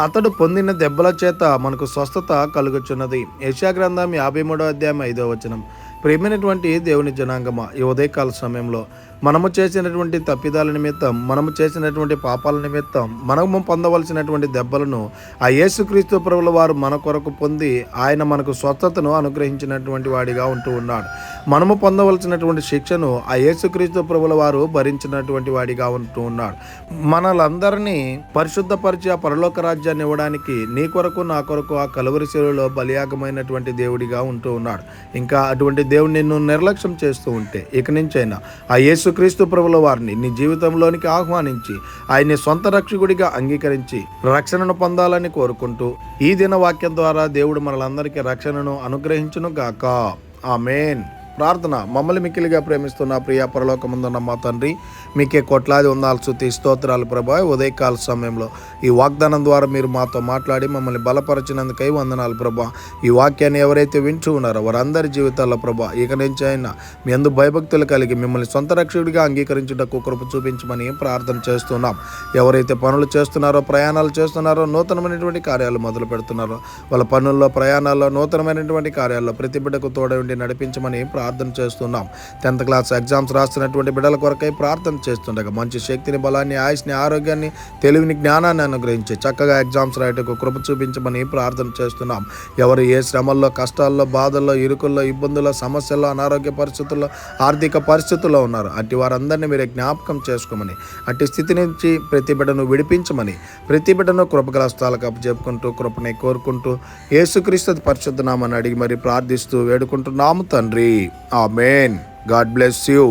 అతడు పొందిన దెబ్బల చేత మనకు స్వస్థత కలుగుచున్నది. యెషయా గ్రంథం 53వ అధ్యాయం 5వ వచనం. ప్రియమైనటువంటి దేవుని జనాంగమా, ఈ ఉదయకాల సమయంలో మనము చేసినటువంటి తప్పిదాల నిమిత్తం, మనము చేసినటువంటి పాపాల నిమిత్తం మనము పొందవలసినటువంటి దెబ్బలను ఆ యేసుక్రీస్తు ప్రభుల వారు మన కొరకు పొంది ఆయన మనకు స్వస్థతను అనుగ్రహించినటువంటి వాడిగా ఉంటూ ఉన్నాడు. మనము పొందవలసినటువంటి శిక్షను ఆ యేసుక్రీస్తు ప్రభుల వారు భరించినటువంటి వాడిగా ఉంటూ ఉన్నాడు. మనలందరినీ పరిశుద్ధపరిచి ఆ పరలోక రాజ్యాన్ని ఇవ్వడానికి నీ కొరకు నా కొరకు ఆ కలువరి శిలువలో బలియాగమైనటువంటి దేవుడిగా ఉంటూ ఉన్నాడు. ఇంకా అటువంటి దేవుడు నిన్ను నిర్లక్ష్యం చేస్తూ ఉంటే ఇక నుంచైనా ఆ యేసుక్రీస్తు ప్రభుల వారిని నీ జీవితంలోనికి ఆహ్వానించి ఆయన్ని సొంత రక్షకుడిగా అంగీకరించి రక్షణను పొందాలని కోరుకుంటూ ఈ దిన వాక్యం ద్వారా దేవుడు మనలందరికీ రక్షణను అనుగ్రహించును గాక. ఆమేన్. ప్రార్థన. మమ్మల్ని మిక్కిలిగా ప్రేమిస్తున్న ప్రియ పరలోకమందున్న మా తండ్రి, మీకే కోట్లాది వందనాలు స్తుతి స్తోత్రాలు ప్రభా. ఉదయకాల సమయంలో ఈ వాగ్దానం ద్వారా మీరు మాతో మాట్లాడి మమ్మల్ని బలపరిచినందుకై వందనాలు ప్రభా. ఈ వాక్యాన్ని ఎవరైతే వింటూ ఉన్నారో వారందరి జీవితాల్లో ప్రభా ఇక నుంచి అయినా మీ అందు భయభక్తులు కలిగి మిమ్మల్ని సొంత రక్షకుడిగా అంగీకరించుటకు కృప చూపించమని ప్రార్థన చేస్తున్నాం. ఎవరైతే పనులు చేస్తున్నారో, ప్రయాణాలు చేస్తున్నారో, నూతనమైనటువంటి కార్యాలు మొదలు పెడుతున్నారో, వాళ్ళ పనుల్లో, ప్రయాణాల్లో, నూతనమైనటువంటి కార్యాల్లో ప్రతి బిడ్డకు తోడై నడిపించమని ప్రార్థన చేస్తున్నాం. 10th క్లాస్ ఎగ్జామ్స్ రాస్తున్నటువంటి బిడ్డల కొరకై ప్రార్థన చేస్తుండగా మంచి శక్తిని, బలాన్ని, ఆయుష్ని, ఆరోగ్యాన్ని, తెలివిని, జ్ఞానాన్ని అనుగ్రహించి చక్కగా ఎగ్జామ్స్ రాయటకు కృప చూపించమని ప్రార్థన చేస్తున్నాం. ఎవరు ఏ శ్రమల్లో, కష్టాల్లో, బాధల్లో, ఇరుకుల్లో, ఇబ్బందుల్లో, సమస్యల్లో, అనారోగ్య పరిస్థితుల్లో, ఆర్థిక పరిస్థితుల్లో ఉన్నారు అట్టి వారందరినీ మీరు జ్ఞాపకం చేసుకోమని, అట్టి స్థితి నుంచి ప్రతి బిడ్డను విడిపించమని, ప్రతి బిడ్డను కృపగల స్థలాలకు అప్పచెప్పుకుంటూ కృపని కోరుకుంటూ యేసుక్రీస్తు పరిశుద్ధ నామని అడిగి మరి ప్రార్థిస్తూ వేడుకుంటున్నాము తండ్రి. ఆమేన్. God bless you.